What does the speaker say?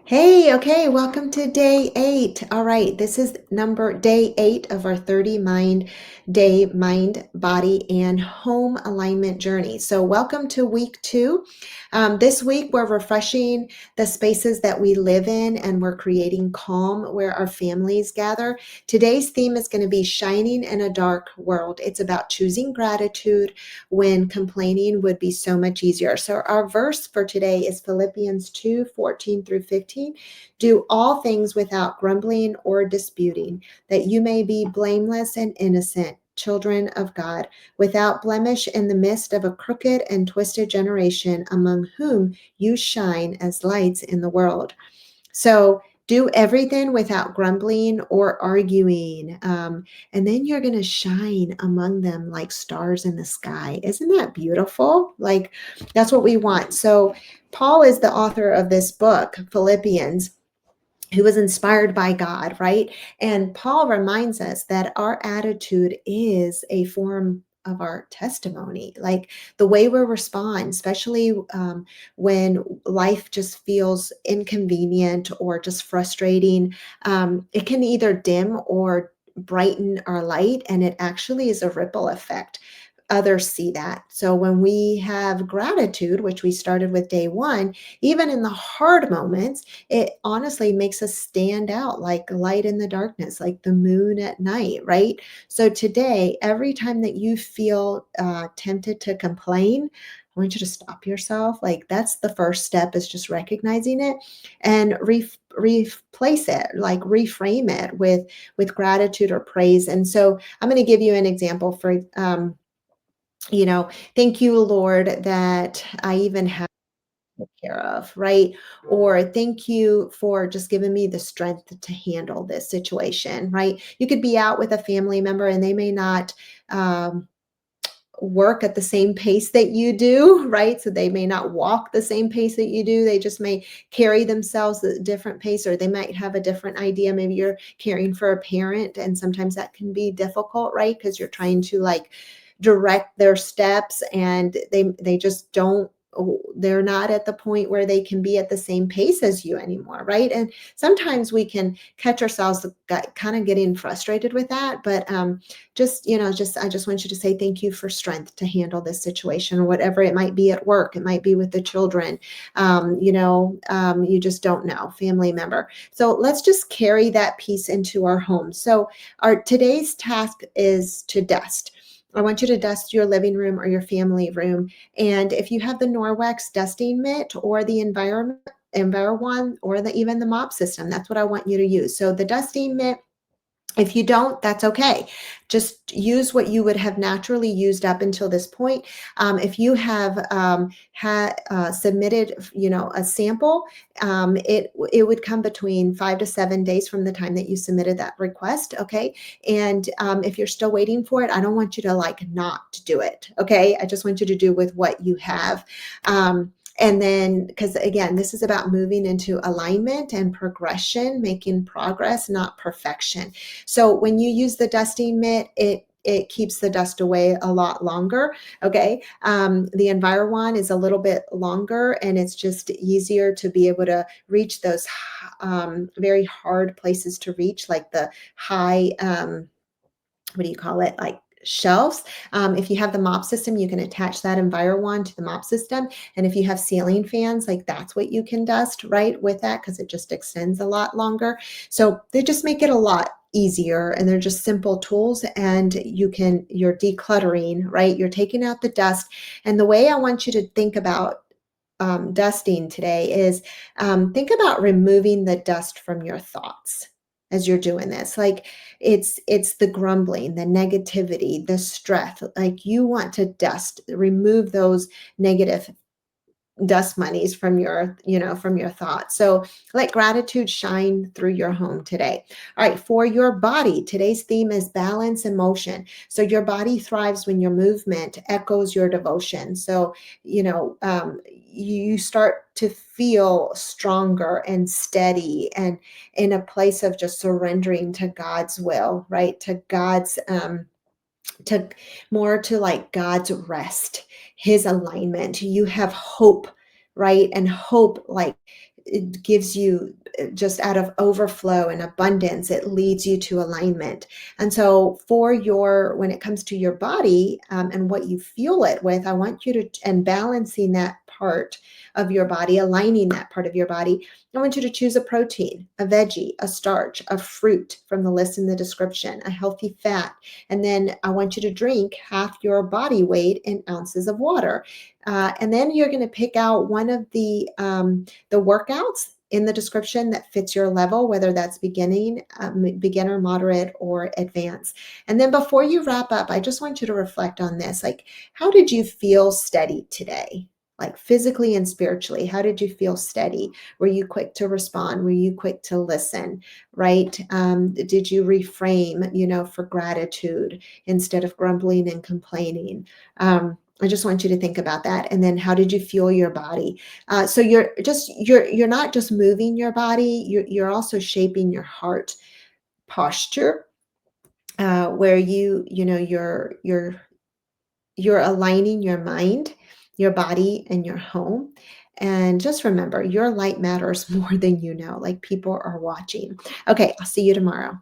Hey, okay, welcome to day 8. All right, this is number day 8 of our 30 mind, body, and home alignment journey. So, welcome to week 2. This week, we're refreshing the spaces that we live in and we're creating calm where our families gather. Today's theme is going to be shining in a dark world. It's about choosing gratitude when complaining would be so much easier. So, our verse for today is Philippians 2:14 through 15. Do all things without grumbling or disputing, that you may be blameless and innocent, children of God, without blemish in the midst of a crooked and twisted generation, among whom you shine as lights in the world. So do everything without grumbling or arguing. And then you're going to shine among them like stars in the sky. Isn't that beautiful? Like, that's what we want. So, Paul is the author of this book, Philippians, who was inspired by God, right? And Paul reminds us that our attitude is a form of our testimony, like the way we respond, especially when life just feels inconvenient or just frustrating. It can either dim or brighten our light, and it actually is a ripple effect. Others see that. So when we have gratitude, which we started with day 1, even in the hard moments, it honestly makes us stand out like a light in the darkness, like the moon at night, right? So today, every time that you feel tempted to complain, I want you to stop yourself. Like, that's the first step, is just recognizing it and replace it, like reframe it with gratitude or praise. And so I'm going to give you an example for you know, thank you, Lord, that I even have to take care of, right? Or thank you for just giving me the strength to handle this situation, right? You could be out with a family member and they may not um, work at the same pace that you do, right? So they may not walk the same pace that you do. They just may carry themselves at a different pace, or they might have a different idea. Maybe you're caring for a parent, and sometimes that can be difficult, right? Because you're trying to like direct their steps, and they just don't, they're not at the point where they can be at the same pace as you anymore, right? And sometimes we can catch ourselves kind of getting frustrated with that, but just I just want you to say thank you for strength to handle this situation, or whatever it might be at work. It might be with the children. You just don't know, family member. So let's just carry that peace into our home. So our today's task is to dust. I want you to dust your living room or your family room. And if you have the Norwex dusting mitt or the EnviroWand, or even the mop system, that's what I want you to use. So the dusting mitt, if you don't, that's okay. Just use what you would have naturally used up until this point. If you have submitted, a sample, it would come between 5 to 7 days from the time that you submitted that request. Okay, and if you're still waiting for it, I don't want you to like not do it. Okay, I just want you to do with what you have. And then, because again, this is about moving into alignment and progression, making progress, not perfection. So when you use the dusting mitt, it keeps the dust away a lot longer. Okay. The EnviroWand is a little bit longer, and it's just easier to be able to reach those very hard places to reach, like the high, what do you call it? Like shelves. If you have the mop system, you can attach that EnviroWand to the mop system. And if you have ceiling fans, like that's what you can dust right with that, because it just extends a lot longer. So they just make it a lot easier, and they're just simple tools, and you're decluttering, right? You're taking out the dust. And the way I want you to think about dusting today is think about removing the dust from your thoughts as you're doing this. Like, it's the grumbling, the negativity, the stress. Like, you want to remove those negative dust monies from your thoughts. So let gratitude shine through your home today. All right, for your body, today's theme is balance and motion. So your body thrives when your movement echoes your devotion. So you start to feel stronger and steady, and in a place of just surrendering to God's will, right? To God's to more to like God's rest, his alignment. You have hope, right? And hope, like, it gives you just out of overflow and abundance, it leads you to alignment. And so when it comes to your body, and what you fuel it with, I want you to, and balancing that part of your body, aligning that part of your body, I want you to choose a protein, a veggie, a starch, a fruit from the list in the description, a healthy fat. And then I want you to drink half your body weight in ounces of water. And then you're going to pick out one of the workouts in the description that fits your level, whether that's beginner, moderate, or advanced. And then before you wrap up, I just want you to reflect on this. Like, how did you feel steady today? Like physically and spiritually, how did you feel steady? Were you quick to respond? Were you quick to listen? Right? Did you reframe, for gratitude instead of grumbling and complaining? I just want you to think about that. And then how did you fuel your body? So you're not just moving your body, you're also shaping your heart posture, where you're aligning your mind, your body, and your home. And just remember, your light matters more than you know. Like, people are watching. Okay, I'll see you tomorrow.